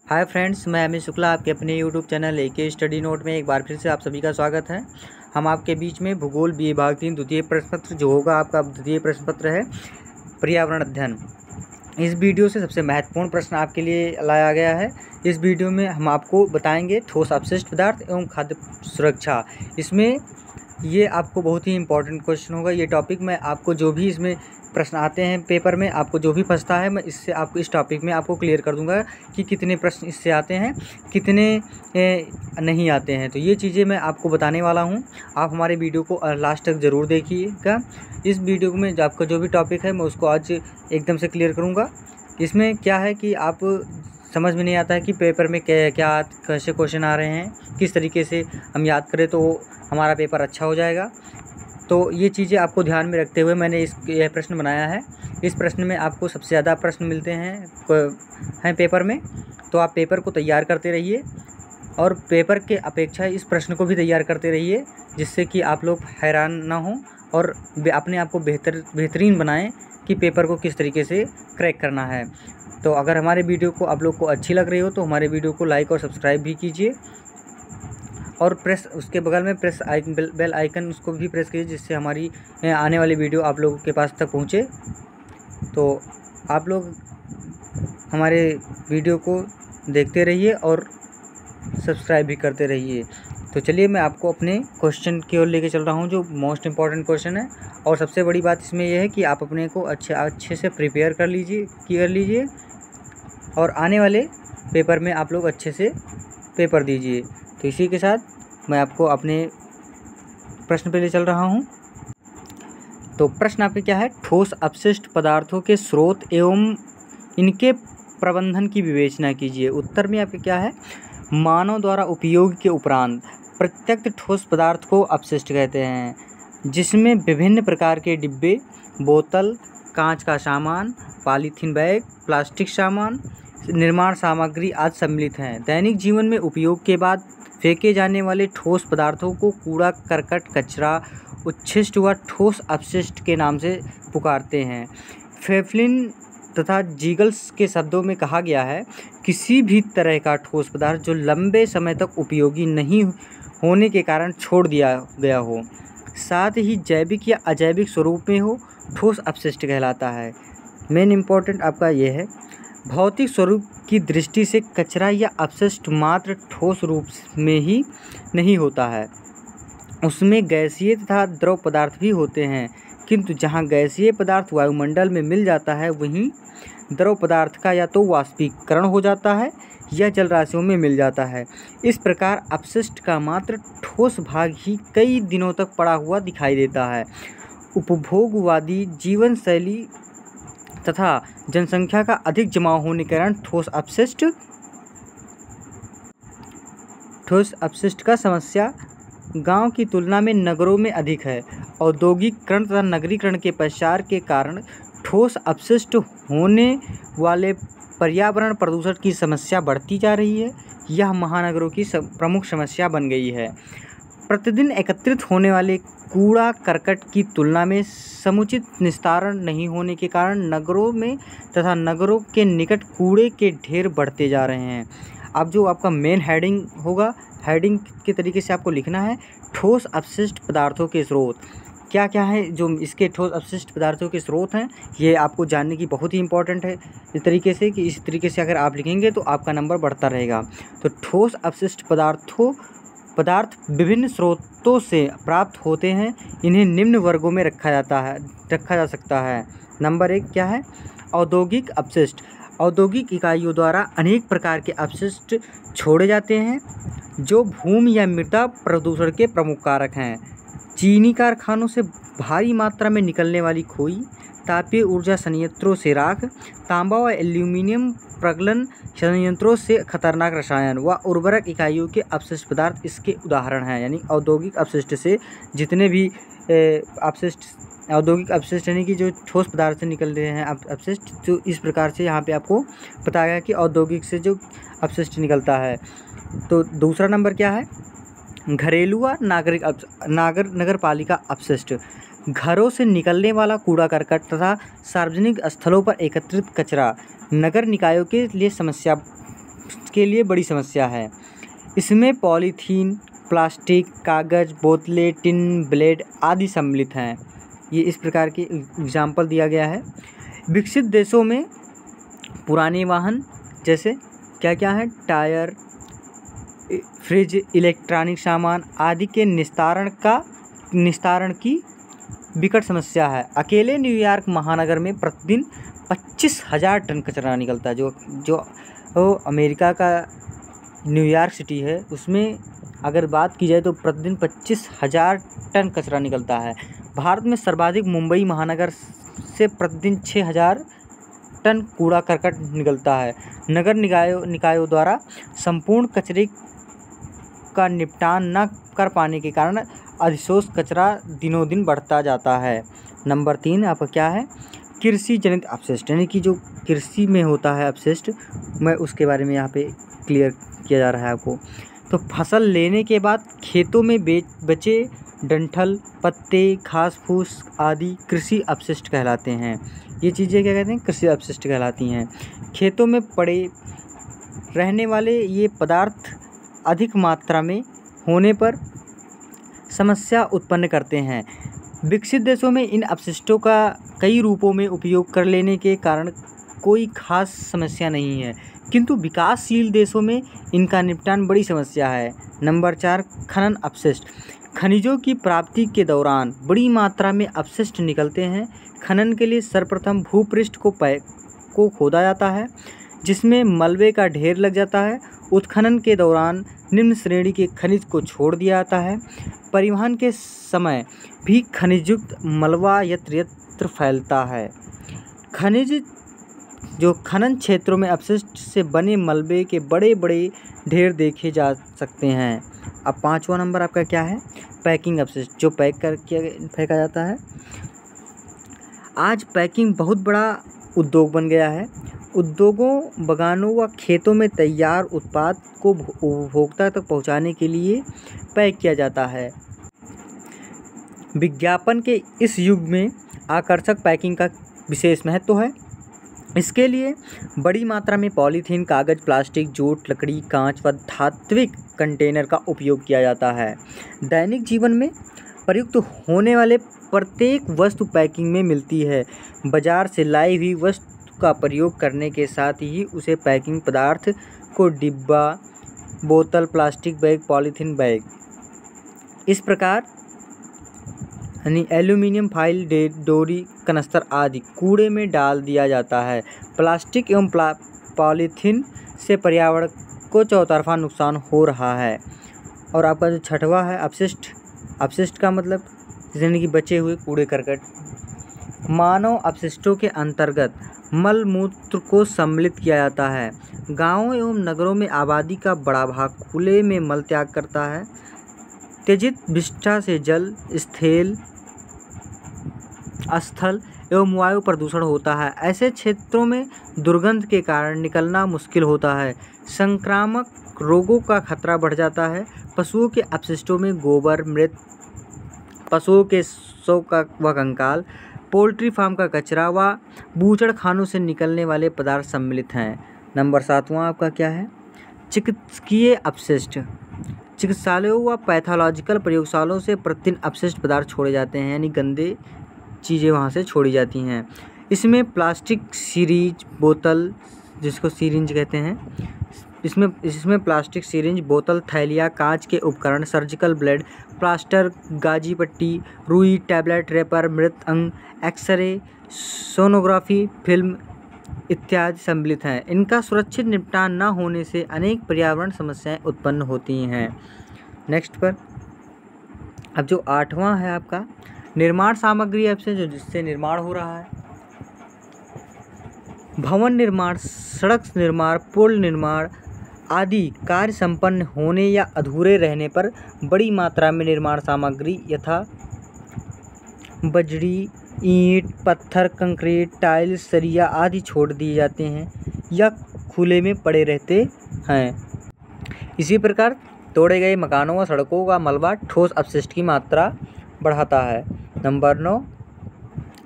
Hi friends, मैं अमित शुक्ला आपके अपने YouTube channel AK study note में एक बार फिर से आप सभी का स्वागत है। हम आपके बीच में भूगोल BA भाग 3 द्वितीय प्रश्न पत्र जो होगा आपका द्वितीय प्रश्न पत्र है पर्यावरण अध्ययन। इस वीडियो से सबसे महत्वपूर्ण प्रश्न आपके लिए लाया गया है। इस वीडियो में हम आपको बताएंगे ठोस अपशिष्ट पदार्थ एवं खाद्य सुरक्षा। इसमें ये आपको बहुत ही इंपॉर्टेंट क्वेश्चन होगा। ये टॉपिक में आपको जो भी इसमें प्रश्न आते हैं पेपर में, आपको जो भी फंसता है मैं इससे आपको इस टॉपिक में आपको क्लियर कर दूंगा कि कितने प्रश्न इससे आते हैं, कितने नहीं आते हैं। तो ये चीज़ें मैं आपको बताने वाला हूँ। आप हमारे वीडियो को लास्ट तक ज़रूर देखिएगा। इस वीडियो में जो आपका जो भी टॉपिक है मैं उसको आज एकदम से क्लियर करूँगा। इसमें क्या है कि आप समझ में नहीं आता है कि पेपर में क्या कैसे क्वेश्चन आ रहे हैं, किस तरीके से हम याद करें तो हमारा पेपर अच्छा हो जाएगा। तो ये चीज़ें आपको ध्यान में रखते हुए मैंने यह प्रश्न बनाया है। इस प्रश्न में आपको सबसे ज़्यादा प्रश्न मिलते हैं पेपर में, तो आप पेपर को तैयार करते रहिए और पेपर के अपेक्षा इस प्रश्न को भी तैयार करते रहिए, जिससे कि आप लोग हैरान ना हों और अपने आप को बेहतरीन बनाएं कि पेपर को किस तरीके से क्रैक करना है। तो अगर हमारे वीडियो को आप लोग को अच्छी लग रही हो तो हमारे वीडियो को लाइक और सब्सक्राइब भी कीजिए और उसके बगल में बेल आइकन उसको भी प्रेस कीजिए, जिससे हमारी आने वाली वीडियो आप लोगों के पास तक पहुँचे। तो आप लोग हमारे वीडियो को देखते रहिए और सब्सक्राइब भी करते रहिए। तो चलिए मैं आपको अपने क्वेश्चन की ओर लेके चल रहा हूँ, जो मोस्ट इम्पॉर्टेंट क्वेश्चन है। और सबसे बड़ी बात इसमें यह है कि आप अपने को अच्छे से प्रिपेयर कर लीजिए और आने वाले पेपर में आप लोग अच्छे से पेपर दीजिए। तो इसी के साथ मैं आपको अपने प्रश्न पे ले चल रहा हूँ। तो प्रश्न आपके क्या है, ठोस अपशिष्ट पदार्थों के स्रोत एवं इनके प्रबंधन की विवेचना कीजिए। उत्तर में आपके क्या है, मानव द्वारा उपयोग के उपरांत प्रत्यक्ष ठोस पदार्थ को अपशिष्ट कहते हैं, जिसमें विभिन्न प्रकार के डिब्बे, बोतल, कांच का सामान, पॉलीथीन बैग, प्लास्टिक सामान, निर्माण सामग्री आदि सम्मिलित हैं। दैनिक जीवन में उपयोग के बाद फेंके जाने वाले ठोस पदार्थों को कूड़ा करकट, कचरा, उच्छिष्ट व ठोस अपशिष्ट के नाम से पुकारते हैं। फेफलिन तथा जीगल्स के शब्दों में कहा गया है, किसी भी तरह का ठोस पदार्थ जो लंबे समय तक उपयोगी नहीं होने के कारण छोड़ दिया गया हो, साथ ही जैविक या अजैविक स्वरूप में हो, ठोस अपशिष्ट कहलाता है। मेन इम्पोर्टेंट आपका ये है, भौतिक स्वरूप की दृष्टि से कचरा या अपशिष्ट मात्र ठोस रूप में ही नहीं होता है, उसमें गैसीय तथा द्रव पदार्थ भी होते हैं। किंतु जहाँ गैसीय पदार्थ वायुमंडल में मिल जाता है, वहीं द्रव पदार्थ का या तो वाष्पीकरण हो जाता है या जल राशियों में मिल जाता है। इस प्रकार अपशिष्ट का मात्र ठोस भाग ही कई दिनों तक पड़ा हुआ दिखाई देता है। उपभोगवादी जीवन शैली तथा जनसंख्या का अधिक जमाव होने के कारण ठोस अपशिष्ट का समस्या गांव की तुलना में नगरों में अधिक है। औद्योगिकरण तथा नगरीकरण के प्रसार के कारण ठोस अपशिष्ट होने वाले पर्यावरण प्रदूषण की समस्या बढ़ती जा रही है। यह महानगरों की प्रमुख समस्या बन गई है। प्रतिदिन एकत्रित होने वाले कूड़ा करकट की तुलना में समुचित निस्तारण नहीं होने के कारण नगरों में तथा नगरों के निकट कूड़े के ढेर बढ़ते जा रहे हैं। अब जो आपका मेन हेडिंग होगा, हेडिंग के तरीके से आपको लिखना है, ठोस अपशिष्ट पदार्थों के स्रोत क्या क्या है। जो इसके ठोस अपशिष्ट पदार्थों के स्रोत हैं, ये आपको जानने की बहुत ही इंपॉर्टेंट है इस तरीके से कि इस तरीके से अगर आप लिखेंगे तो आपका नंबर बढ़ता रहेगा। तो ठोस अपशिष्ट पदार्थ विभिन्न स्रोतों से प्राप्त होते हैं। इन्हें निम्न वर्गों में रखा जा सकता है। नंबर 1 क्या है, औद्योगिक अपशिष्ट। औद्योगिक इकाइयों द्वारा अनेक प्रकार के अपशिष्ट छोड़े जाते हैं, जो भूमि या मृदा प्रदूषण के प्रमुख कारक हैं। चीनी कारखानों से भारी मात्रा में निकलने वाली खोई, तापीय ऊर्जा संयंत्रों से राख, तांबा व एल्यूमीनियम प्रगलन संयंत्रों से खतरनाक रसायन व उर्वरक इकाइयों के अपशिष्ट पदार्थ इसके उदाहरण हैं। यानी औद्योगिक अपशिष्ट से जितने भी औद्योगिक अपशिष्ट यानी कि जो ठोस पदार्थ से निकल रहे हैं अपशिष्ट, तो इस प्रकार से यहाँ पे आपको बताया गया कि औद्योगिक से जो अपशिष्ट निकलता है। तो दूसरा नंबर क्या है, घरेलू व नगर पालिका अपशिष्ट। घरों से निकलने वाला कूड़ा करकट तथा सार्वजनिक स्थलों पर एकत्रित कचरा नगर निकायों के लिए समस्या के लिए बड़ी समस्या है। इसमें पॉलीथीन, प्लास्टिक, कागज़, बोतलें, टिन, ब्लेड आदि सम्मिलित हैं। ये इस प्रकार के एग्जाम्पल दिया गया है। विकसित देशों में पुराने वाहन जैसे क्या क्या है, टायर, फ्रिज, इलेक्ट्रॉनिक सामान आदि के निस्तारण की विकट समस्या है। अकेले न्यूयॉर्क महानगर में प्रतिदिन 25,000 टन कचरा निकलता है। जो अमेरिका का न्यूयॉर्क सिटी है, उसमें अगर बात की जाए तो प्रतिदिन 25,000 टन कचरा निकलता है। भारत में सर्वाधिक मुंबई महानगर से प्रतिदिन 6,000 टन कूड़ा करकट निकलता है। नगर निकायों द्वारा संपूर्ण कचरे का निपटान न कर पाने के कारण अधिशोष कचरा दिनों दिन बढ़ता जाता है। नंबर 3 आपका क्या है, कृषि जनित अपशिष्ट, यानी कि जो कृषि में होता है अपशिष्ट, मैं उसके बारे में यहाँ पे क्लियर किया जा रहा है आपको। तो फसल लेने के बाद खेतों में बचे डंठल, पत्ते, घास फूस आदि कृषि अपशिष्ट कहलाते हैं। ये चीज़ें क्या कहते हैं, कृषि अपशिष्ट कहलाती हैं। खेतों में पड़े रहने वाले ये पदार्थ अधिक मात्रा में होने पर समस्या उत्पन्न करते हैं। विकसित देशों में इन अपशिष्टों का कई रूपों में उपयोग कर लेने के कारण कोई खास समस्या नहीं है, किंतु विकासशील देशों में इनका निपटान बड़ी समस्या है। नंबर 4 खनन अपशिष्ट। खनिजों की प्राप्ति के दौरान बड़ी मात्रा में अपशिष्ट निकलते हैं। खनन के लिए सर्वप्रथम भूपृष्ठ को खोदा जाता है, जिसमें मलबे का ढेर लग जाता है। उत्खनन के दौरान निम्न श्रेणी के खनिज को छोड़ दिया जाता है। परिवहन के समय भी खनिजयुक्त मलबा यत्र यत्र फैलता है। जो खनन क्षेत्रों में अपशिष्ट से बने मलबे के बड़े बड़े ढेर देखे जा सकते हैं। अब 5वां नंबर आपका क्या है, पैकिंग अपशिष्ट, जो पैक करके फेंका जाता है। आज पैकिंग बहुत बड़ा उद्योग बन गया है। उद्योगों, बगानों व खेतों में तैयार उत्पाद को उपभोक्ता तक पहुंचाने के लिए पैक किया जाता है। विज्ञापन के इस युग में आकर्षक पैकिंग का विशेष महत्व है। इसके लिए बड़ी मात्रा में पॉलीथीन, कागज़, प्लास्टिक, जूट, लकड़ी, कांच व धात्विक कंटेनर का उपयोग किया जाता है। दैनिक जीवन में प्रयुक्त होने वाले प्रत्येक वस्तु पैकिंग में मिलती है। बाजार से लाई हुई वस्तु का प्रयोग करने के साथ ही उसे पैकिंग पदार्थ को डिब्बा, बोतल, प्लास्टिक बैग, पॉलीथीन बैग, इस प्रकार यानी एल्यूमिनियम फॉइल, डोरी, कनस्तर आदि कूड़े में डाल दिया जाता है। प्लास्टिक एवं पॉलीथीन से पर्यावरण को चौतरफा नुकसान हो रहा है। और आपका जो 6वां है अपशिष्ट। अपशिष्ट का मतलब यानी कि बचे हुए कूड़े करकट। मानव अपशिष्टों के अंतर्गत मल मूत्र को सम्मिलित किया जाता है। गांवों एवं नगरों में आबादी का बड़ा भाग खुले में मल त्याग करता है। त्यजित विष्ठा से जल, स्थल एवं वायु प्रदूषण होता है। ऐसे क्षेत्रों में दुर्गंध के कारण निकलना मुश्किल होता है। संक्रामक रोगों का खतरा बढ़ जाता है। पशुओं के अपशिष्टों में गोबर, मृत पशुओं के शव का व कंकाल, पोल्ट्री फार्म का कचरा व बूचड़ खानों से निकलने वाले पदार्थ सम्मिलित हैं। नंबर 7वां आपका क्या है, चिकित्सकीय अपशिष्ट। चिकित्सालयों व पैथोलॉजिकल प्रयोगशालाओं से प्रतिदिन अपशिष्ट पदार्थ छोड़े जाते हैं, यानी गंदे चीज़ें वहाँ से छोड़ी जाती हैं। इसमें प्लास्टिक सीरीज, बोतल, जिसको सीरिंज कहते हैं, इसमें प्लास्टिक सीरिंज, बोतल, थैलियाँ, कांच के उपकरण, सर्जिकल ब्लेड, प्लास्टर, गाजी पट्टी, रुई, टैबलेट, रेपर, मृत अंग, एक्सरे, सोनोग्राफी फिल्म इत्यादि सम्मिलित हैं। इनका सुरक्षित निपटान न होने से अनेक पर्यावरण समस्याएं उत्पन्न होती हैं। नेक्स्ट पर अब जो 8वां है आपका निर्माण सामग्री आपसे जो जिससे निर्माण हो रहा है। भवन निर्माण, सड़क निर्माण, पुल निर्माण आदि कार्य संपन्न होने या अधूरे रहने पर बड़ी मात्रा में निर्माण सामग्री यथा बजरी, ईंट, पत्थर, कंक्रीट, टाइल्स, सरिया आदि छोड़ दिए जाते हैं या खुले में पड़े रहते हैं। इसी प्रकार तोड़े गए मकानों व सड़कों का मलबा ठोस अपशिष्ट की मात्रा बढ़ाता है। नंबर 9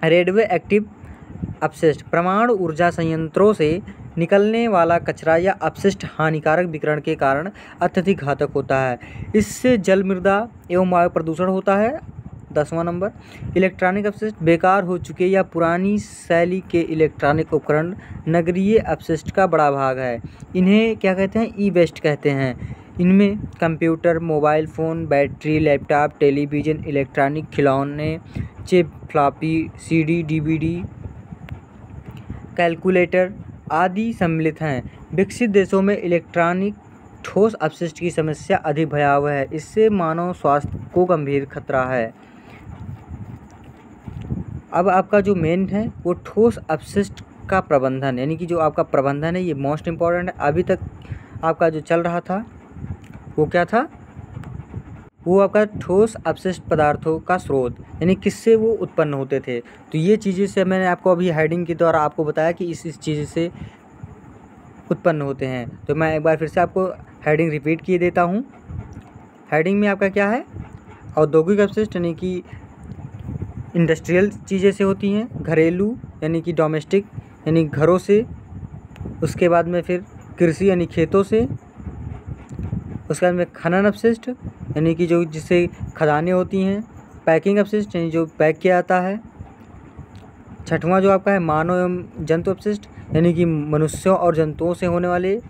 रेडियो एक्टिव अपशिष्ट। परमाणु ऊर्जा संयंत्रों से निकलने वाला कचरा या अपशिष्ट हानिकारक विकिरण के कारण अत्यधिक घातक होता है। इससे जल, मृदा एवं वायु प्रदूषण होता है। 10वां नंबर, इलेक्ट्रॉनिक अपशिष्ट बेकार हो चुके या पुरानी शैली के इलेक्ट्रॉनिक उपकरण नगरीय अपशिष्ट का बड़ा भाग है। इन्हें क्या कहते हैं? ई वेस्ट कहते हैं। इनमें computer, mobile phone, battery, laptop, television, electronic खिलौने, chip, floppy, CD, DVD, calculator आदि सम्मिलित हैं। विकसित देशों में इलेक्ट्रॉनिक ठोस अपशिष्ट की समस्या अधिक भयावह है। इससे मानव स्वास्थ्य को गंभीर खतरा है। अब आपका जो मेन है वो ठोस अपशिष्ट का प्रबंधन, यानी कि जो आपका प्रबंधन है ये मोस्ट इम्पॉर्टेंट है। अभी तक आपका जो चल रहा था वो क्या था? वो आपका ठोस अपशिष्ट पदार्थों का स्रोत, यानी किससे वो उत्पन्न होते थे। तो ये चीज़ें से मैंने आपको अभी हेडिंग के द्वारा आपको बताया कि इस चीज़ से उत्पन्न होते हैं। तो मैं एक बार फिर से आपको हेडिंग रिपीट किए देता हूँ। हेडिंग में आपका क्या है? औद्योगिक अपशिष्ट यानी कि इंडस्ट्रियल चीज़ें से होती हैं, घरेलू यानी कि डोमेस्टिक यानी घरों से, उसके बाद में फिर कृषि यानी खेतों से, उसके बाद में खनन अपशिष्ट यानी कि जो जिससे खदानें होती हैं, पैकिंग अपशिष्ट यानी जो पैक किया जाता है। 6वां जो आपका है मानव एवं जंतु अपशिष्ट यानी कि मनुष्यों और जंतुओं से होने वाले।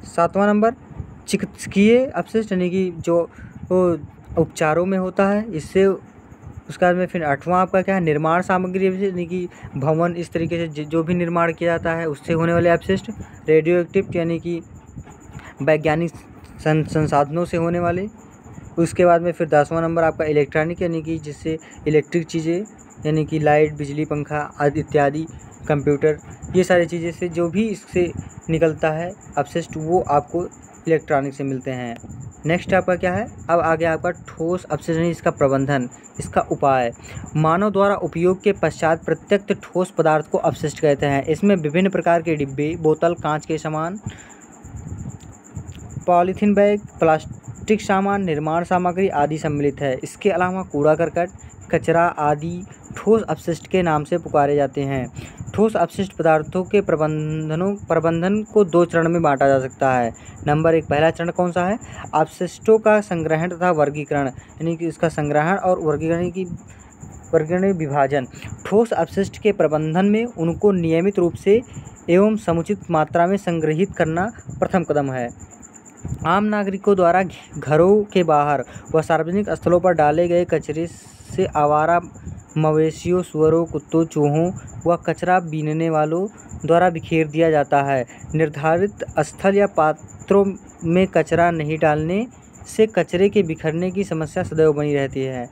7वां नंबर चिकित्सकीय अपशिष्ट यानी कि जो उपचारों में होता है इससे। उसके बाद में फिर 8वां आपका क्या है? निर्माण सामग्री यानी कि भवन, इस तरीके से जो भी निर्माण किया जाता है उससे होने वाले अपशिष्ट। रेडियो एक्टिव यानी कि वैज्ञानिक संसाधनों से होने वाले। उसके बाद में फिर 10वां नंबर आपका इलेक्ट्रॉनिक यानी कि जिससे इलेक्ट्रिक चीज़ें यानी कि लाइट, बिजली, पंखा आदि इत्यादि, कंप्यूटर, ये सारी चीज़ें से जो भी इससे निकलता है अपशिष्ट वो आपको इलेक्ट्रॉनिक से मिलते हैं। नेक्स्ट आपका क्या है? अब आगे आपका ठोस अपशिष्ट यानी इसका प्रबंधन, इसका उपाय। मानव द्वारा उपयोग के पश्चात प्रत्येक ठोस पदार्थ को अपशिष्ट कहते हैं। इसमें विभिन्न प्रकार के डिब्बे, बोतल, कांच के सामान, पॉलीथीन बैग, प्लास्टिक सामान, निर्माण सामग्री आदि सम्मिलित है। इसके अलावा कूड़ा करकट, कचरा आदि ठोस अपशिष्ट के नाम से पुकारे जाते हैं। ठोस अपशिष्ट पदार्थों के प्रबंधन को 2 चरण में बांटा जा सकता है। नंबर 1, पहला चरण कौन सा है? अपशिष्टों का संग्रहण तथा वर्गीकरण, यानी कि इसका संग्रहण और वर्गीकरण विभाजन। ठोस अपशिष्ट के प्रबंधन में उनको नियमित रूप से एवं समुचित मात्रा में संग्रहित करना प्रथम कदम है। आम नागरिकों द्वारा घरों के बाहर व सार्वजनिक स्थलों पर डाले गए कचरे से आवारा मवेशियों, सुअरों, कुत्तों, चूहों व कचरा बीनने वालों द्वारा बिखेर दिया जाता है। निर्धारित स्थल या पात्रों में कचरा नहीं डालने से कचरे के बिखरने की समस्या सदैव बनी रहती है।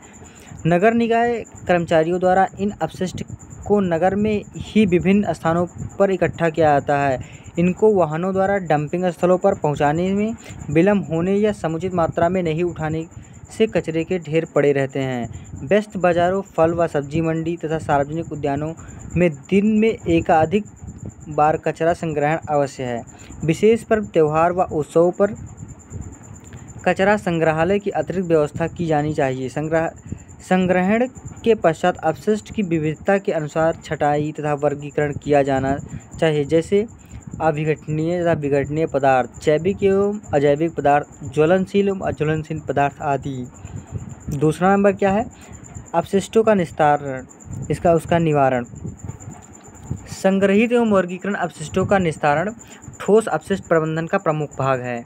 नगर निकाय कर्मचारियों द्वारा इन अपशिष्ट को नगर में ही विभिन्न स्थानों पर इकट्ठा किया जाता है। इनको वाहनों द्वारा डंपिंग स्थलों पर पहुंचाने में विलम्ब होने या समुचित मात्रा में नहीं उठाने से कचरे के ढेर पड़े रहते हैं। व्यस्त बाजारों, फल व सब्जी मंडी तथा सार्वजनिक उद्यानों में दिन में एकाधिक बार कचरा संग्रहण अवश्य है। विशेष पर्व, त्यौहार व उत्सवों पर कचरा संग्रहालय की अतिरिक्त व्यवस्था की जानी चाहिए। संग्रहण के पश्चात अपशिष्ट की विविधता के अनुसार छटाई तथा वर्गीकरण किया जाना चाहिए, जैसे अभिघटनीय तथा विघटनीय पदार्थ, जैविक एवं अजैविक पदार्थ, ज्वलनशील एवं अज्वलनशील पदार्थ आदि। दूसरा नंबर क्या है? अपशिष्टों का निस्तारण, उसका निवारण। संग्रहित एवं वर्गीकरण अपशिष्टों का निस्तारण ठोस अपशिष्ट प्रबंधन का प्रमुख भाग है।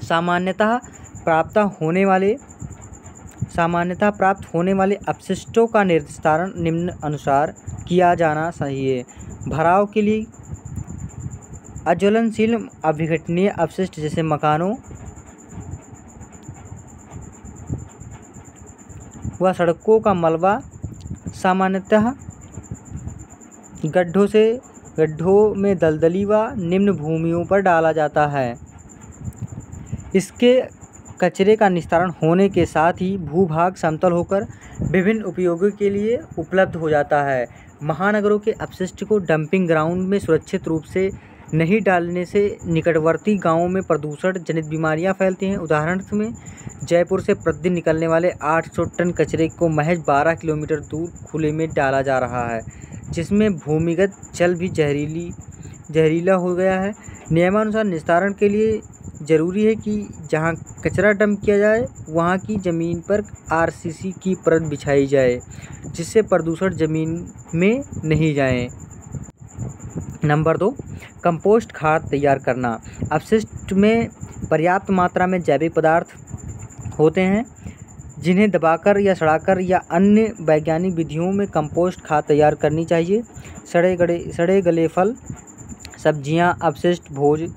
सामान्यतः प्राप्त होने वाले अपशिष्टों का निस्तारण निम्न अनुसार किया जाना चाहिए। भराव के लिए अज्वलनशील अभिघटनीय अपशिष्ट जैसे मकानों व सड़कों का मलबा सामान्यतः गड्ढों में दलदली व निम्न भूमियों पर डाला जाता है। इसके कचरे का निस्तारण होने के साथ ही भूभाग समतल होकर विभिन्न उपयोगों के लिए उपलब्ध हो जाता है। महानगरों के अपशिष्ट को डंपिंग ग्राउंड में सुरक्षित रूप से नहीं डालने से निकटवर्ती गांवों में प्रदूषण जनित बीमारियां फैलती हैं। उदाहरण में जयपुर से प्रतिदिन निकलने वाले 800 टन कचरे को महज 12 किलोमीटर दूर खुले में डाला जा रहा है, जिसमें भूमिगत जल भी जहरीला हो गया है। नियमानुसार निस्तारण के लिए ज़रूरी है कि जहाँ कचरा डंप किया जाए वहाँ की ज़मीन पर आरसीसी की परत बिछाई जाए, जिससे प्रदूषण ज़मीन में नहीं जाए। नंबर 2, कंपोस्ट खाद तैयार करना। अपशिष्ट में पर्याप्त मात्रा में जैविक पदार्थ होते हैं, जिन्हें दबाकर या सड़ाकर या अन्य वैज्ञानिक विधियों में कंपोस्ट खाद तैयार करनी चाहिए। सड़े गले फल, सब्जियां, अपशिष्ट भोज,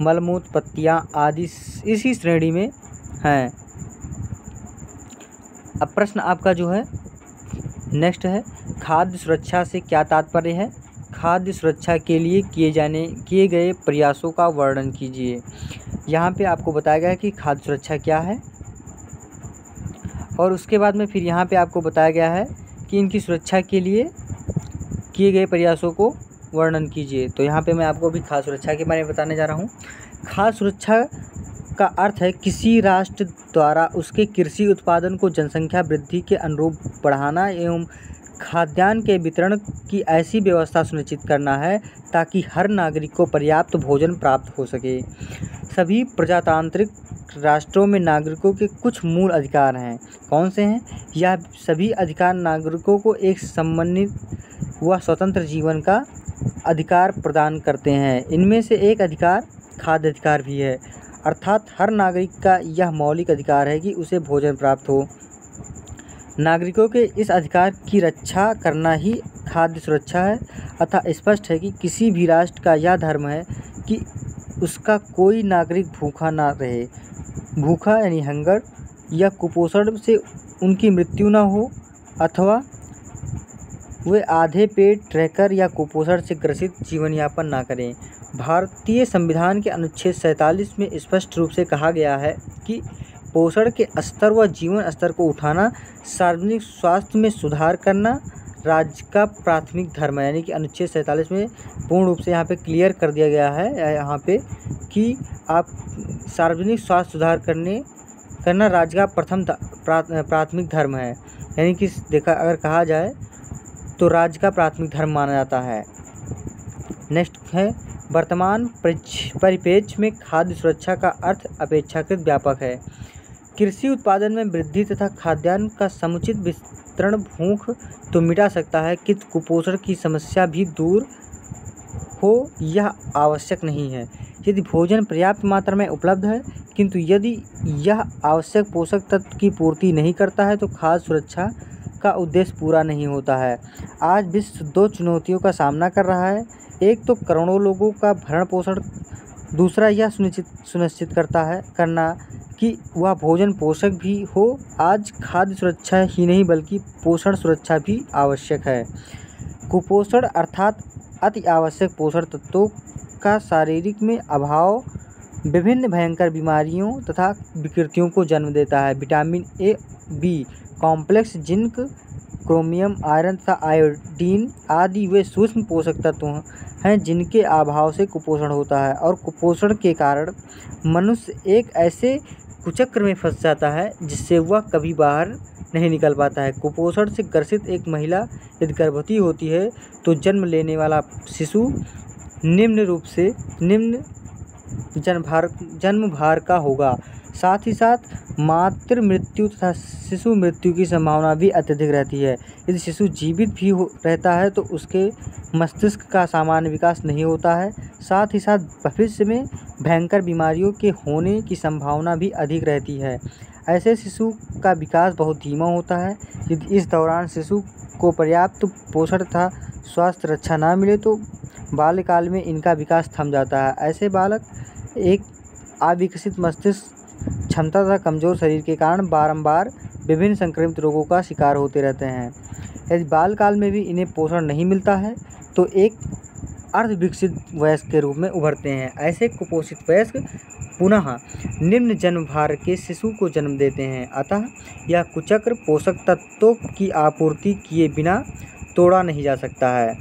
मलमूत्र, पत्तियां आदि इसी श्रेणी में हैं। अब प्रश्न आपका जो है नेक्स्ट है, खाद्य सुरक्षा से क्या तात्पर्य है? खाद्य सुरक्षा के लिए किए गए प्रयासों का वर्णन कीजिए। यहाँ पे आपको बताया गया है कि खाद्य सुरक्षा क्या है, और उसके बाद में फिर यहाँ पे आपको बताया गया है कि इनकी सुरक्षा के लिए किए गए प्रयासों को वर्णन कीजिए। तो यहाँ पे मैं आपको अभी खाद्य सुरक्षा के बारे में बताने जा रहा हूँ। खाद्य सुरक्षा का अर्थ है किसी राष्ट्र द्वारा उसके कृषि उत्पादन को जनसंख्या वृद्धि के अनुरूप बढ़ाना एवं खाद्यान्न के वितरण की ऐसी व्यवस्था सुनिश्चित करना है ताकि हर नागरिक को पर्याप्त भोजन प्राप्त हो सके। सभी प्रजातांत्रिक राष्ट्रों में नागरिकों के कुछ मूल अधिकार हैं। कौन से हैं? यह सभी अधिकार नागरिकों को एक सम्मानित व स्वतंत्र जीवन का अधिकार प्रदान करते हैं। इनमें से एक अधिकार खाद्य अधिकार भी है, अर्थात हर नागरिक का यह मौलिक अधिकार है कि उसे भोजन प्राप्त हो। नागरिकों के इस अधिकार की रक्षा करना ही खाद्य सुरक्षा है। अतः स्पष्ट है कि किसी भी राष्ट्र का यह धर्म है कि उसका कोई नागरिक भूखा ना रहे। भूखा यानी हंगर या कुपोषण से उनकी मृत्यु ना हो, अथवा वे आधे पेट रहकर या कुपोषण से ग्रसित जीवन यापन ना करें। भारतीय संविधान के अनुच्छेद 47 में स्पष्ट रूप से कहा गया है कि पोषण के स्तर व जीवन स्तर को उठाना, सार्वजनिक स्वास्थ्य में सुधार करना राज्य का प्राथमिक धर्म है। यानी कि अनुच्छेद 47 में पूर्ण रूप से यहाँ पे क्लियर कर दिया गया है यहाँ पे कि आप सार्वजनिक स्वास्थ्य सुधार करना राज्य का प्रथम प्राथमिक धर्म है। यानी कि अगर कहा जाए तो राज्य का प्राथमिक धर्म माना जाता है। नेक्स्ट है, वर्तमान परिप्रेक्ष्य में खाद्य सुरक्षा का अर्थ अपेक्षाकृत व्यापक है। कृषि उत्पादन में वृद्धि तथा खाद्यान्न का समुचित वितरण भूख तो मिटा सकता है, किंतु कुपोषण की समस्या भी दूर हो यह आवश्यक नहीं है। यदि भोजन पर्याप्त मात्रा में उपलब्ध है किंतु यदि यह आवश्यक पोषक तत्व की पूर्ति नहीं करता है तो खाद्य सुरक्षा का उद्देश्य पूरा नहीं होता है। आज विश्व 2 चुनौतियों का सामना कर रहा है। एक तो करोड़ों लोगों का भरण पोषण, दूसरा यह सुनिश्चित करना कि वह भोजन पोषक भी हो। आज खाद्य सुरक्षा ही नहीं बल्कि पोषण सुरक्षा भी आवश्यक है। कुपोषण अर्थात अति आवश्यक पोषण तत्वों का शारीरिक में अभाव विभिन्न भयंकर बीमारियों तथा विकृतियों को जन्म देता है। Vitamin A, B complex, zinc, chromium, iron तथा आयोडीन आदि वे सूक्ष्म पोषक तत्व हैं जिनके अभाव से कुपोषण होता है, और कुपोषण के कारण मनुष्य एक ऐसे कुचक्र में फंस जाता है जिससे वह कभी बाहर नहीं निकल पाता है। कुपोषण से ग्रसित एक महिला यदि गर्भवती होती है तो जन्म लेने वाला शिशु निम्न जन्म भार का होगा। साथ ही साथ मातृ मृत्यु तथा शिशु मृत्यु की संभावना भी अत्यधिक रहती है। यदि शिशु जीवित भी रहता है तो उसके मस्तिष्क का सामान्य विकास नहीं होता है। साथ ही साथ भविष्य में भयंकर बीमारियों के होने की संभावना भी अधिक रहती है। ऐसे शिशु का विकास बहुत धीमा होता है। यदि इस दौरान शिशु को पर्याप्त पोषण तथा स्वास्थ्य रक्षा न मिले तो बाल्यकाल में इनका विकास थम जाता है। ऐसे बालक एक अविकसित मस्तिष्क क्षमता तथा कमजोर शरीर के कारण बारंबार विभिन्न संक्रामित रोगों का शिकार होते रहते हैं। यदि बालकाल में भी इन्हें पोषण नहीं मिलता है तो एक अर्धविकसित वयस्क के रूप में उभरते हैं। ऐसे कुपोषित वयस्क पुनः निम्न जन्म भार के शिशु को जन्म देते हैं। अतः यह कुचक्र पोषक तत्वों की आपूर्ति किए बिना तोड़ा नहीं जा सकता है।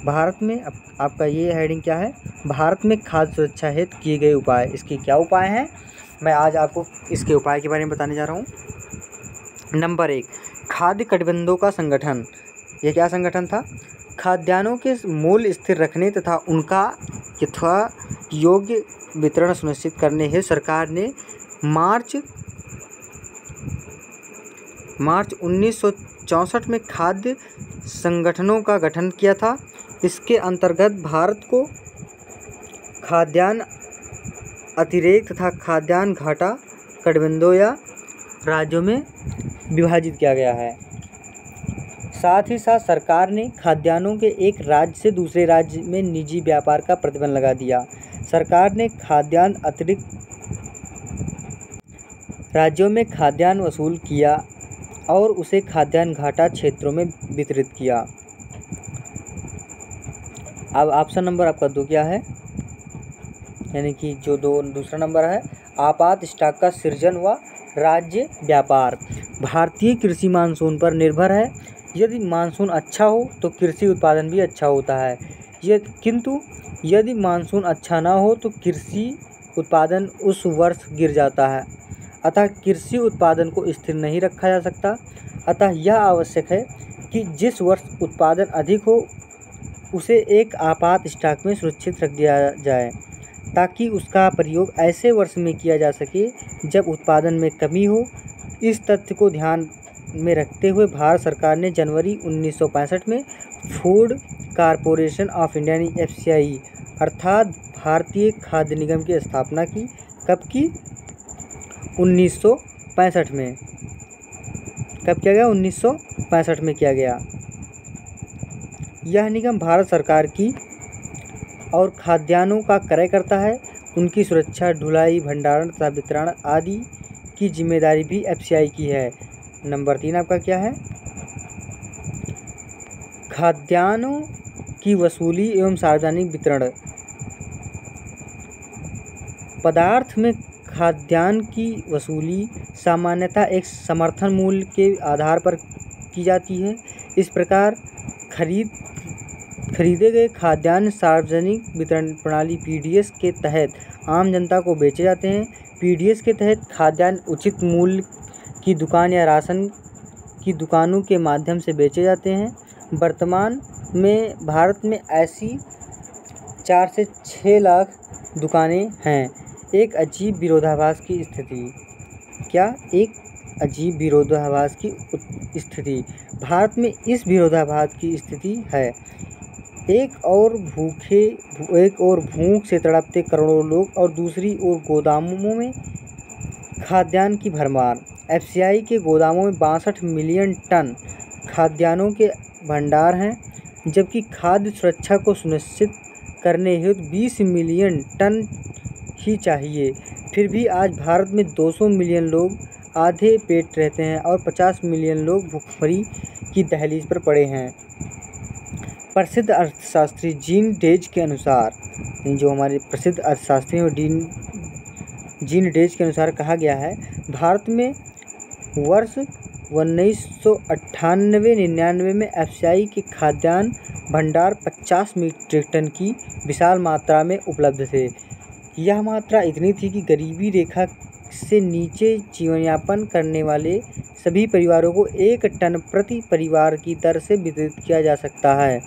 भारत में आपका ये हेडिंग क्या है? भारत में खाद्य सुरक्षा हेतु किए गए उपाय। इसके क्या उपाय हैं, मैं आज आपको इसके उपाय के बारे में बताने जा रहा हूँ। नंबर 1, खाद्य कटिबंधों का संगठन। यह क्या संगठन था? खाद्यान्नों के मूल्य स्थिर रखने तथा उनका यथा योग्य वितरण सुनिश्चित करने हेतु सरकार ने मार्च 1964 में खाद्य संगठनों का गठन किया था। इसके अंतर्गत भारत को खाद्यान्न अतिरेक तथा खाद्यान्न घाटा कटबंधों या राज्यों में विभाजित किया गया है। साथ ही साथ सरकार ने खाद्यान्नों के एक राज्य से दूसरे राज्य में निजी व्यापार का प्रतिबंध लगा दिया। सरकार ने खाद्यान्न अतिरिक्त राज्यों में खाद्यान्न वसूल किया और उसे खाद्यान्न घाटा क्षेत्रों में वितरित किया। अब ऑप्शन नंबर आपका 2 क्या है, यानी कि जो दूसरा नंबर है, आपात स्टॉक का सृजन व राज्य व्यापार। भारतीय कृषि मानसून पर निर्भर है। यदि मानसून अच्छा हो तो कृषि उत्पादन भी अच्छा होता है, किंतु यदि मानसून अच्छा ना हो तो कृषि उत्पादन उस वर्ष गिर जाता है। अतः कृषि उत्पादन को स्थिर नहीं रखा जा सकता। अतः यह आवश्यक है कि जिस वर्ष उत्पादन अधिक हो उसे एक आपात स्टॉक में सुरक्षित रख दिया जाए, ताकि उसका प्रयोग ऐसे वर्ष में किया जा सके जब उत्पादन में कमी हो। इस तथ्य को ध्यान में रखते हुए भारत सरकार ने जनवरी 1965 में फूड कॉरपोरेशन ऑफ इंडिया यानी FCI अर्थात भारतीय खाद्य निगम की स्थापना की। कब की? 1965 में। कब किया गया? 1965 में किया गया। यह निगम भारत सरकार की और खाद्यान्नों का क्रय करता है। उनकी सुरक्षा, ढुलाई, भंडारण तथा वितरण आदि की जिम्मेदारी भी FCI की है। नंबर 3 आपका क्या है? खाद्यान्नों की वसूली एवं सार्वजनिक वितरण। पदार्थ में खाद्यान्न की वसूली सामान्यतः एक समर्थन मूल्य के आधार पर की जाती है। इस प्रकार खरीदे गए खाद्यान्न सार्वजनिक वितरण प्रणाली PDS के तहत आम जनता को बेचे जाते हैं। PDS के तहत खाद्यान्न उचित मूल्य की दुकान या राशन की दुकानों के माध्यम से बेचे जाते हैं। वर्तमान में भारत में ऐसी 4 से 6 लाख दुकानें हैं। एक अजीब विरोधाभास की स्थिति। क्या? एक अजीब विरोधाभास की स्थिति। भारत में इस विरोधाभास की स्थिति है। एक और भूख से तड़पते करोड़ों लोग और दूसरी ओर गोदामों में खाद्यान्न की भरमार। FCI के गोदामों में 62 मिलियन टन खाद्यान्नों के भंडार हैं, जबकि खाद्य सुरक्षा को सुनिश्चित करने हेतु 20 मिलियन टन ही चाहिए। फिर भी आज भारत में 200 मिलियन लोग आधे पेट रहते हैं और 50 मिलियन लोग भूखमरी की दहलीज पर पड़े हैं। प्रसिद्ध अर्थशास्त्री जीन डेज के अनुसार, जो हमारे प्रसिद्ध अर्थशास्त्री हैं जीन डेज के अनुसार कहा गया है, भारत में वर्ष 1998-99 में FCI के खाद्यान्न भंडार 50 मीट्रिक टन की विशाल मात्रा में उपलब्ध थे। यह मात्रा इतनी थी कि गरीबी रेखा से नीचे जीवन यापन करने वाले सभी परिवारों को 1 टन प्रति परिवार की दर से वितरित किया जा सकता है।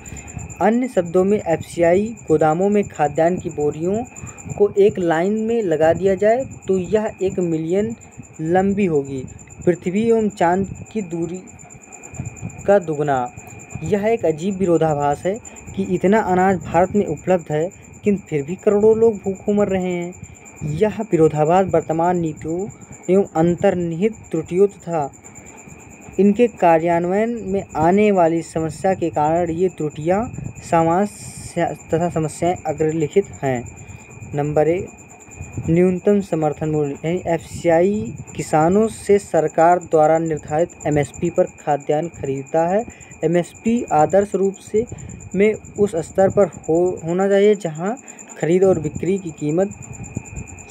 अन्य शब्दों में FCI गोदामों में खाद्यान्न की बोरियों को एक लाइन में लगा दिया जाए तो यह 1 मिलियन लंबी होगी, पृथ्वी एवं चांद की दूरी का दुगना। यह एक अजीब विरोधाभास है कि इतना अनाज भारत में उपलब्ध है, किंतु फिर भी करोड़ों लोग भूखों मर रहे हैं। यह विरोधाभास वर्तमान नीतियों एवं अंतर्निहित त्रुटियों तथा इनके कार्यान्वयन में आने वाली समस्या के कारण ये त्रुटियां तथा समस्याएं अग्रलिखित हैं। नंबर 1, न्यूनतम समर्थन मूल्य यानी FCI किसानों से सरकार द्वारा निर्धारित MSP पर खाद्यान्न खरीदता है। MSP आदर्श रूप से में उस स्तर पर होना चाहिए जहां खरीद और बिक्री की कीमत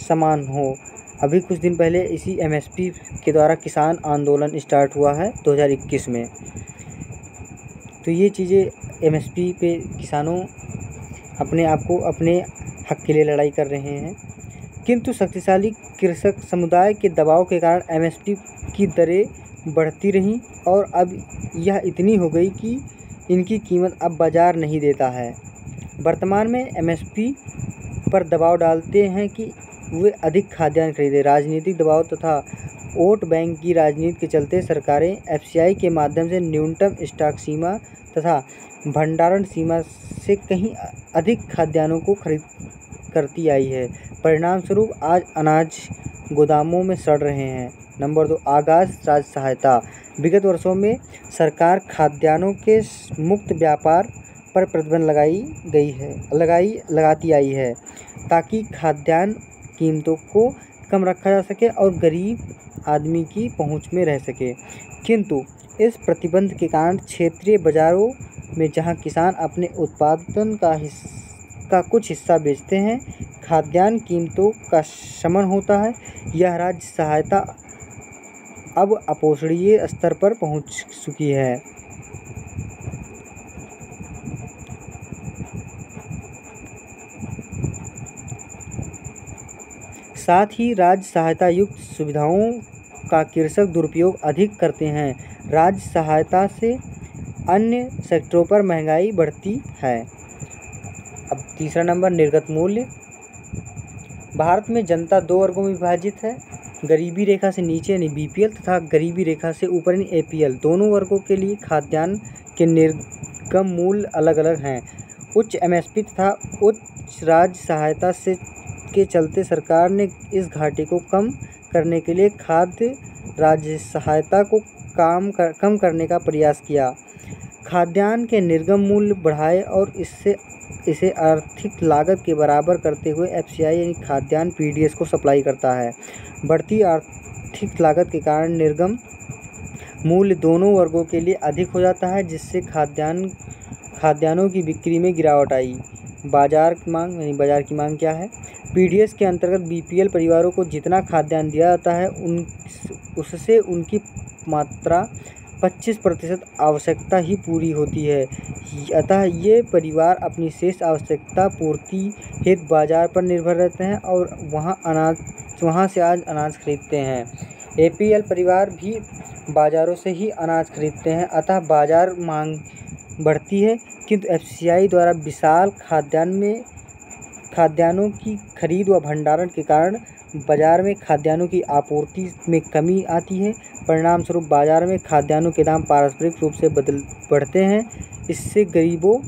समान हो। अभी कुछ दिन पहले इसी MSP के द्वारा किसान आंदोलन स्टार्ट हुआ है 2021 में। तो ये चीज़ें MSP पे किसानों अपने आप को अपने हक के लिए लड़ाई कर रहे हैं, किंतु शक्तिशाली कृषक समुदाय के दबाव के कारण MSP की दरें बढ़ती रहीं और अब यह इतनी हो गई कि इनकी कीमत अब बाजार नहीं देता है। वर्तमान में एमएसपी पर दबाव डालते हैं कि वे अधिक खाद्यान्न खरीदें। राजनीतिक दबाव तथा वोट बैंक की राजनीति के चलते सरकारें एफसीआई के माध्यम से न्यूनतम स्टॉक सीमा तथा भंडारण सीमा से कहीं अधिक खाद्यान्नों को खरीद करती आई है। परिणाम स्वरूप आज अनाज गोदामों में सड़ रहे हैं। नंबर 2, आगाज राज्य सहायता। विगत वर्षों में सरकार खाद्यान्नों के मुक्त व्यापार पर प्रतिबंध लगाती आई है ताकि खाद्यान्न कीमतों को कम रखा जा सके और गरीब आदमी की पहुंच में रह सके। किंतु इस प्रतिबंध के कारण क्षेत्रीय बाजारों में जहां किसान अपने उत्पादन का कुछ हिस्सा बेचते हैं, खाद्यान्न कीमतों का शमन होता है। यह राज्य सहायता अब अपोषणीय स्तर पर पहुंच चुकी है। साथ ही राज्य सहायता युक्त सुविधाओं का कृषक दुरुपयोग अधिक करते हैं। राज्य सहायता से अन्य सेक्टरों पर महंगाई बढ़ती है। अब तीसरा नंबर, निर्गत मूल्य। भारत में जनता 2 वर्गों में विभाजित है, गरीबी रेखा से नीचे यानी बीपीएल तथा गरीबी रेखा से ऊपर यानी एपीएल। दोनों वर्गों के लिए खाद्यान्न के निर्गम मूल्य अलग अलग हैं। उच्च एमएसपी तथा उच्च राज्य सहायता के चलते सरकार ने इस घाटे को कम करने के लिए खाद्य राज्य सहायता को कम करने का प्रयास किया। खाद्यान्न के निर्गम मूल्य बढ़ाए और इसे आर्थिक लागत के बराबर करते हुए एफसीआई यानी खाद्यान्न पीडीएस को सप्लाई करता है। बढ़ती आर्थिक लागत के कारण निर्गम मूल्य दोनों वर्गों के लिए अधिक हो जाता है, जिससे खाद्यान्नों की बिक्री में गिरावट आई। बाजार की मांग क्या है? पीडीएस के अंतर्गत बीपीएल परिवारों को जितना खाद्यान्न दिया जाता है उससे उनकी मात्रा 25% आवश्यकता ही पूरी होती है। अतः ये परिवार अपनी शेष आवश्यकता पूर्ति हेतु बाजार पर निर्भर रहते हैं और वहाँ से आज अनाज खरीदते हैं। एपीएल परिवार भी बाजारों से ही अनाज खरीदते हैं, अतः बाजार मांग बढ़ती है। किंतु एफसीआई द्वारा विशाल खाद्यान्नों की खरीद व भंडारण के कारण बाजार में खाद्यान्नों की आपूर्ति में कमी आती है। परिणाम स्वरूप बाजार में खाद्यान्नों के दाम पारस्परिक रूप से बढ़ते हैं। इससे गरीबों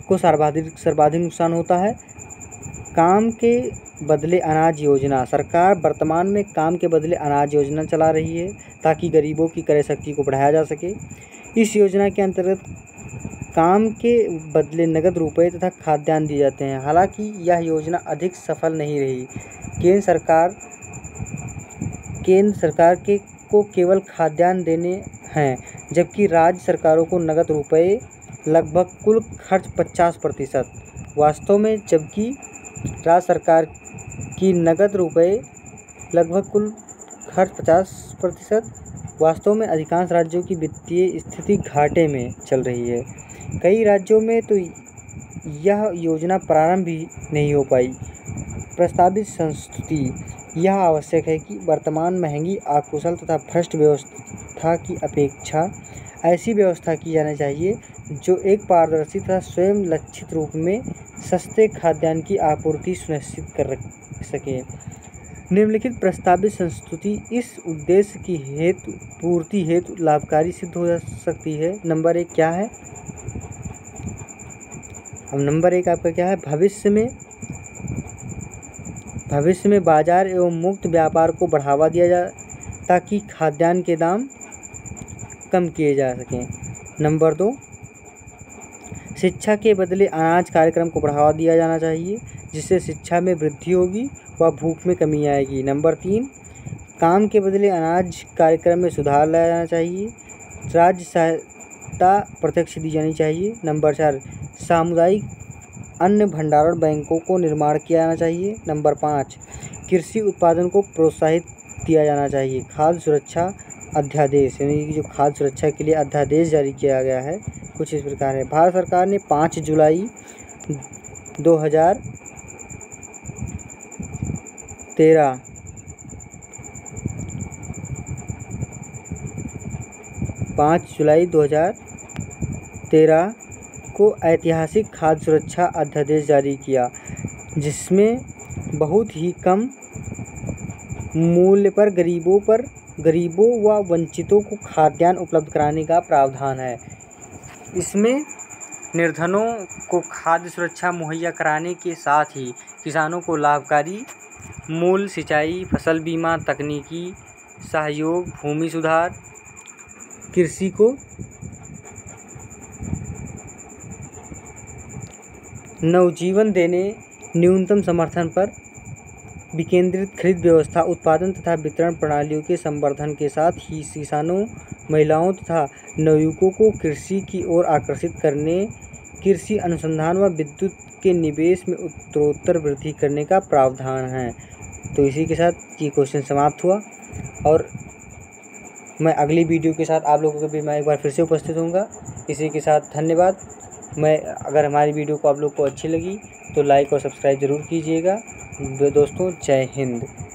को सर्वाधिक नुकसान होता है। काम के बदले अनाज योजना। सरकार वर्तमान में काम के बदले अनाज योजना चला रही है ताकि गरीबों की क्रय शक्ति को बढ़ाया जा सके। इस योजना के अंतर्गत काम के बदले नगद रुपये तथा खाद्यान्न दिए जाते हैं। हालांकि यह योजना अधिक सफल नहीं रही। केंद्र सरकार को केवल खाद्यान्न देने हैं, जबकि राज्य सरकारों को नगद रुपये लगभग कुल खर्च 50%। वास्तव में जबकि राज्य सरकार की नगद रुपये लगभग कुल खर्च 50%, वास्तव में अधिकांश राज्यों की वित्तीय स्थिति घाटे में चल रही है। कई राज्यों में तो यह योजना प्रारंभ भी नहीं हो पाई। प्रस्तावित संस्तुति। यह आवश्यक है कि वर्तमान महंगी, अकुशल तथा भ्रष्ट व्यवस्था की अपेक्षा ऐसी व्यवस्था की जानी चाहिए जो एक पारदर्शी तथा स्वयं लक्षित रूप में सस्ते खाद्यान्न की आपूर्ति सुनिश्चित कर सके। निम्नलिखित प्रस्तावित संस्तुति इस उद्देश्य की पूर्ति हेतु लाभकारी सिद्ध हो सकती है। नंबर 1 क्या है? अब नंबर 1 आपका क्या है? भविष्य में बाजार एवं मुक्त व्यापार को बढ़ावा दिया जाए ताकि खाद्यान्न के दाम कम किए जा सकें। नंबर 2, शिक्षा के बदले अनाज कार्यक्रम को बढ़ावा दिया जाना चाहिए, जिससे शिक्षा में वृद्धि होगी व भूख में कमी आएगी। नंबर 3, काम के बदले अनाज कार्यक्रम में सुधार लाया जाना चाहिए। राज्य सहायता प्रत्यक्ष दी जानी चाहिए। नंबर 4, सामुदायिक अन्न भंडारण बैंकों को निर्माण किया जाना चाहिए। नंबर 5, कृषि उत्पादन को प्रोत्साहित दिया जाना चाहिए। खाद्य सुरक्षा अध्यादेश यानी कि जो खाद्य सुरक्षा के लिए अध्यादेश जारी किया गया है कुछ इस प्रकार है। भारत सरकार ने 5 जुलाई 2013 5 5 जुलाई 2013 को ऐतिहासिक खाद्य सुरक्षा अध्यादेश जारी किया, जिसमें बहुत ही कम मूल्य पर गरीबों व वंचितों को खाद्यान्न उपलब्ध कराने का प्रावधान है। इसमें निर्धनों को खाद्य सुरक्षा मुहैया कराने के साथ ही किसानों को लाभकारी मूल्य, सिंचाई, फसल बीमा, तकनीकी सहयोग, भूमि सुधार, कृषि को नवजीवन देने, न्यूनतम समर्थन पर विकेंद्रित खरीद व्यवस्था, उत्पादन तथा वितरण प्रणालियों के संवर्धन के साथ ही किसानों, महिलाओं तथा नवयुवकों को कृषि की ओर आकर्षित करने, कृषि अनुसंधान व विद्युत के निवेश में उत्तरोत्तर वृद्धि करने का प्रावधान है। तो इसी के साथ ये क्वेश्चन समाप्त हुआ और मैं अगली वीडियो के साथ आप लोगों के बीच मैं एक बार फिर से उपस्थित होऊंगा। इसी के साथ धन्यवाद। अगर हमारी वीडियो को आप लोग को अच्छी लगी तो लाइक और सब्सक्राइब ज़रूर कीजिएगा। दोस्तों, जय हिंद।